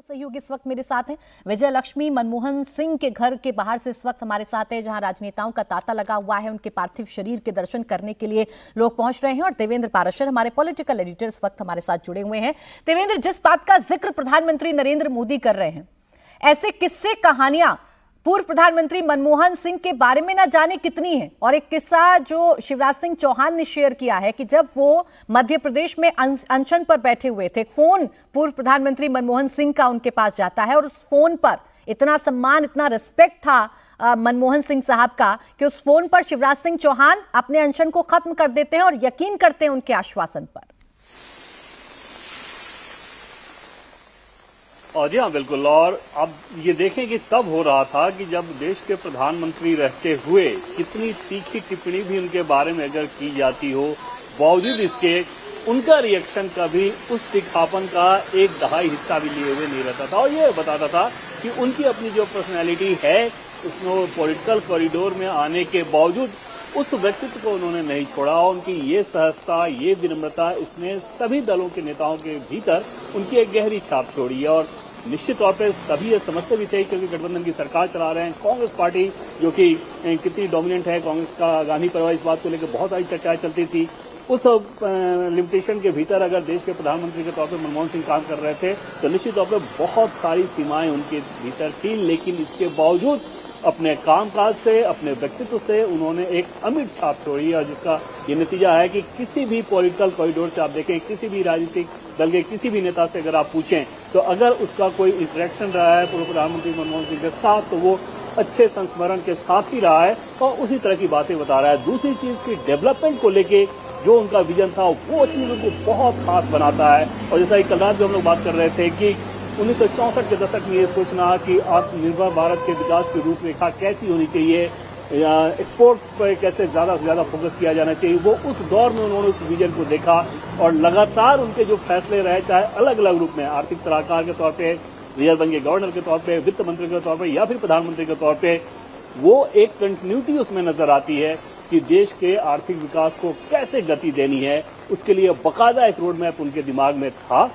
सहयोगी इस वक्त मेरे साथ हैं। विजय लक्ष्मी मनमोहन सिंह के घर के बाहर से इस वक्त हमारे साथ है, जहां राजनेताओं का तांता लगा हुआ है। उनके पार्थिव शरीर के दर्शन करने के लिए लोग पहुंच रहे हैं और देवेंद्र पाराशर हमारे पॉलिटिकल एडिटर इस वक्त हमारे साथ जुड़े हुए हैं। देवेंद्र, जिस बात का जिक्र प्रधानमंत्री नरेंद्र मोदी कर रहे हैं, ऐसे किस्से कहानियां पूर्व प्रधानमंत्री मनमोहन सिंह के बारे में ना जाने कितनी है। और एक किस्सा जो शिवराज सिंह चौहान ने शेयर किया है कि जब वो मध्य प्रदेश में अनशन पर बैठे हुए थे, एक फोन पूर्व प्रधानमंत्री मनमोहन सिंह का उनके पास जाता है और उस फोन पर इतना सम्मान, इतना रिस्पेक्ट था मनमोहन सिंह साहब का कि उस फोन पर शिवराज सिंह चौहान अपने अनशन को खत्म कर देते हैं और यकीन करते हैं उनके आश्वासन पर। और जी हाँ, बिल्कुल। और अब ये देखें कि तब हो रहा था कि जब देश के प्रधानमंत्री रहते हुए कितनी तीखी टिप्पणी भी उनके बारे में अगर की जाती हो, बावजूद इसके उनका रिएक्शन कभी उस तीखापन का एक दहाई हिस्सा भी लिए हुए नहीं रहता था। और ये बताता था कि उनकी अपनी जो पर्सनैलिटी है, उसमें पॉलिटिकल कॉरिडोर में आने के बावजूद उस व्यक्तित्व को उन्होंने नहीं छोड़ा। उनकी ये सहजता, ये विनम्रता, इसने सभी दलों के नेताओं के भीतर उनकी एक गहरी छाप छोड़ी है। और निश्चित तौर पे सभी ये समझते भी थे, क्योंकि गठबंधन की सरकार चला रहे हैं, कांग्रेस पार्टी जो कि कितनी डोमिनेंट है, कांग्रेस का गांधी परिवार, इस बात को लेकर बहुत सारी चर्चाएं चलती थी। उस लिमिटेशन के भीतर अगर देश के प्रधानमंत्री के तौर पर मनमोहन सिंह काम कर रहे थे तो निश्चित तौर पर बहुत सारी सीमाएं उनके भीतर थी। लेकिन इसके बावजूद अपने कामकाज से, अपने व्यक्तित्व से उन्होंने एक अमिट छाप छोड़ी, और जिसका ये नतीजा है कि किसी भी पॉलिटिकल कॉरिडोर से आप देखें, किसी भी राजनीतिक दल के किसी भी नेता से अगर आप पूछें तो अगर उसका कोई इंटरेक्शन रहा है पूर्व प्रधानमंत्री मनमोहन सिंह के साथ, तो वो अच्छे संस्मरण के साथ ही रहा है और उसी तरह की बातें बता रहा है। दूसरी चीज की डेवलपमेंट को लेके जो उनका विजन था, वो चीज उनको बहुत खास बनाता है। और जैसा कि कल रात भी हम लोग बात कर रहे थे कि 1964 के दशक में ये सोचना कि आत्मनिर्भर भारत के विकास की रूपरेखा कैसी होनी चाहिए, एक्सपोर्ट पर कैसे ज्यादा से ज्यादा फोकस किया जाना चाहिए, वो उस दौर में उन्होंने उस विजन को देखा। और लगातार उनके जो फैसले रहे, चाहे अलग अलग रूप में आर्थिक सलाहकार के तौर पे, रिजर्व बैंक के गवर्नर के तौर पे, वित्त मंत्री के तौर पे या फिर प्रधानमंत्री के तौर पे, वो एक कंटिन्यूटी उसमें नजर आती है कि देश के आर्थिक विकास को कैसे गति देनी है। उसके लिए बाकायदा एक रोड मैप उनके दिमाग में था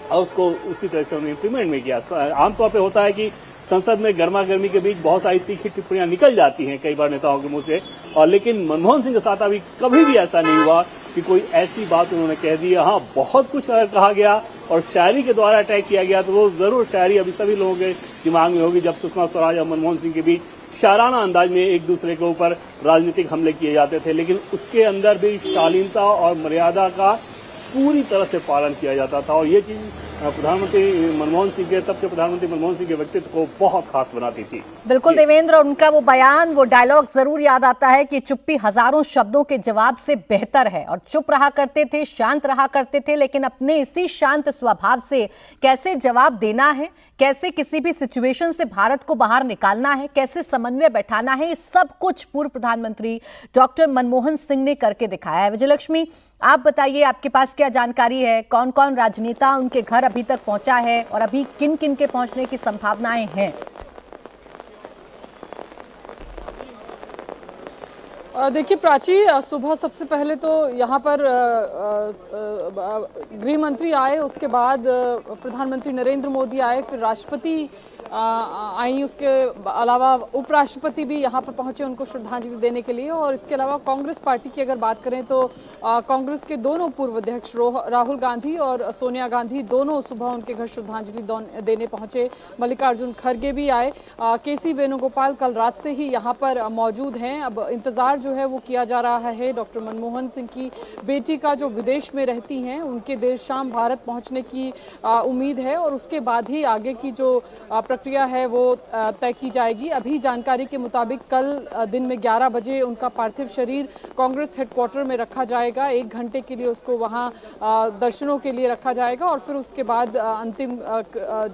और उसको उसी तरह से उन्होंने इम्प्लीमेंट में किया। आमतौर पे होता है कि संसद में गर्मा गर्मी के बीच बहुत सारी तीखी टिप्पणियां निकल जाती हैं कई बार नेताओं के मुंह से, और लेकिन मनमोहन सिंह के साथ अभी कभी भी ऐसा नहीं हुआ कि कोई ऐसी बात उन्होंने कह दी। हाँ, बहुत कुछ कहा गया और शायरी के द्वारा अटैक किया गया, तो वो जरूर शायरी अभी सभी लोगों के दिमाग में होगी, जब सुषमा स्वराज और मनमोहन सिंह के बीच शाराना अंदाज में एक दूसरे के ऊपर राजनीतिक हमले किए जाते थे। लेकिन उसके अंदर भी शालीनता और मर्यादा का पूरी तरह से पालन किया जाता था, और ये चीज प्रधानमंत्री मनमोहन सिंह के, तब के प्रधानमंत्री मनमोहन सिंह के व्यक्तित्व को बहुत खास बनाती थी। बिल्कुल देवेंद्र, और उनका वो बयान, वो डायलॉग जरूर याद आता है कि चुप्पी हजारों शब्दों के जवाब से बेहतर है। और चुप रहा करते थे, शांत रहा करते थे, लेकिन अपने इसी शांत स्वभाव से कैसे जवाब देना है, कैसे किसी भी सिचुएशन से भारत को बाहर निकालना है, कैसे समन्वय बैठाना है, ये सब कुछ पूर्व प्रधानमंत्री डॉक्टर मनमोहन सिंह ने करके दिखाया है। विजय लक्ष्मी, आप बताइए, आपके पास क्या जानकारी है, कौन कौन राजनेता उनके घर अभी तक पहुंचा है और अभी किन किन के पहुंचने की संभावनाएं हैं? देखिए प्राची, सुबह सबसे पहले तो यहाँ पर गृह मंत्री आए, उसके बाद प्रधानमंत्री नरेंद्र मोदी आए, फिर राष्ट्रपति आई, उसके अलावा उपराष्ट्रपति भी यहाँ पर पहुंचे उनको श्रद्धांजलि देने के लिए। और इसके अलावा कांग्रेस पार्टी की अगर बात करें तो कांग्रेस के दोनों पूर्व अध्यक्ष राहुल गांधी और सोनिया गांधी दोनों सुबह उनके घर श्रद्धांजलि देने पहुंचे। मल्लिकार्जुन खड़गे भी आए, केसी वेणुगोपाल कल रात से ही यहाँ पर मौजूद हैं। अब इंतजार जो है वो किया जा रहा है डॉक्टर मनमोहन सिंह की बेटी का, जो विदेश में रहती हैं, उनके देर शाम भारत पहुंचने की उम्मीद है और उसके बाद ही आगे की जो प्रक्रिया है वो तय की जाएगी। अभी जानकारी के मुताबिक कल दिन में 11 बजे उनका पार्थिव शरीर कांग्रेस हेडक्वार्टर में रखा जाएगा। 1 घंटे के लिए उसको वहां दर्शनों के लिए रखा जाएगा और फिर उसके बाद अंतिम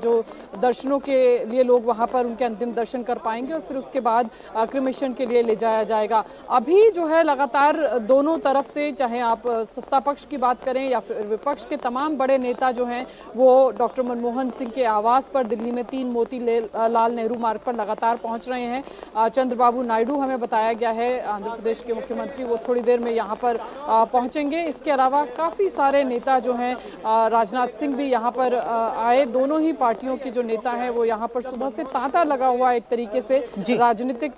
जो दर्शनों के लिए लोग वहां पर उनके अंतिम दर्शन कर पाएंगे और फिर उसके बाद क्रिमेशन के लिए ले जाया जाएगा। अभी जो है लगातार दोनों तरफ से, चाहे आप सत्ता पक्ष की बात करें या फिर विपक्ष के तमाम बड़े नेता जो हैं वो डॉक्टर मनमोहन सिंह के आवास पर दिल्ली में 3 मोती लाल नेहरू मार्ग पर लगातार पहुंच रहे हैं। चंद्रबाबू नायडू हमें बताया गया है, आंध्र प्रदेश के मुख्यमंत्री, वो थोड़ी देर में यहाँ पर पहुंचेंगे। इसके अलावा काफ़ी सारे नेता जो हैं, राजनाथ सिंह भी यहाँ पर आए। दोनों ही पार्टियों के जो नेता हैं वो यहाँ पर सुबह से तांता लगा हुआ है एक तरीके से राजनीतिक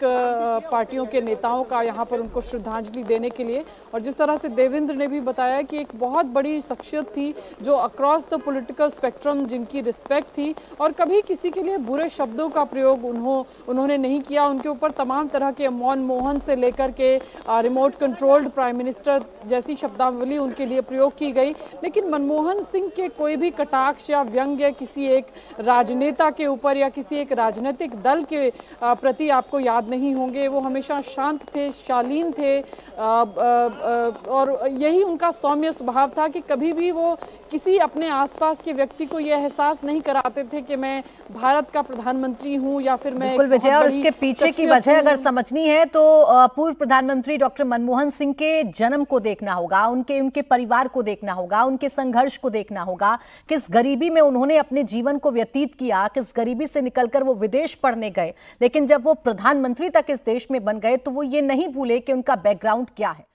पार्टियों के नेताओं का यहाँ पर उनको श्रद्धांजलि देने के लिए। और जिस तरह से देवेंद्र ने भी बताया कि एक बहुत बड़ी शख्सियत थी जो अक्रॉस द पॉलिटिकल स्पेक्ट्रम, जिनकी रिस्पेक्ट थी और कभी किसी के लिए बुरे शब्दों का प्रयोग उन्होंने नहीं किया। उनके ऊपर तमाम तरह के मनमोहन से लेकर के रिमोट कंट्रोल्ड प्राइम मिनिस्टर जैसी शब्दावली उनके लिए प्रयोग की गई, लेकिन मनमोहन सिंह के कोई भी कटाक्ष या व्यंग्य किसी एक राजनेता के ऊपर या किसी एक राजनीतिक दल के प्रति आपको याद नहीं होंगे। वो हमेशा शांत थे, शालीन थे और यही उनका सौम्य स्वभाव था कि कभी भी वो किसी अपने आसपास के व्यक्ति को यह एहसास नहीं कराते थे कि मैं भारत का प्रधानमंत्री हूं या फिर मैं बिल्कुल विजय, और इसके पीछे की वजह अगर समझनी है तो पूर्व प्रधानमंत्री डॉक्टर मनमोहन सिंह के जन्म को देखना होगा, उनके परिवार को देखना होगा, उनके संघर्ष को देखना होगा, किस गरीबी में उन्होंने अपने जीवन को व्यतीत किया, किस गरीबी से निकलकर वो विदेश पढ़ने गए, लेकिन जब वो प्रधानमंत्री तक इस देश में बन गए तो वो ये नहीं भूले कि उनका बैकग्राउंड क्या है।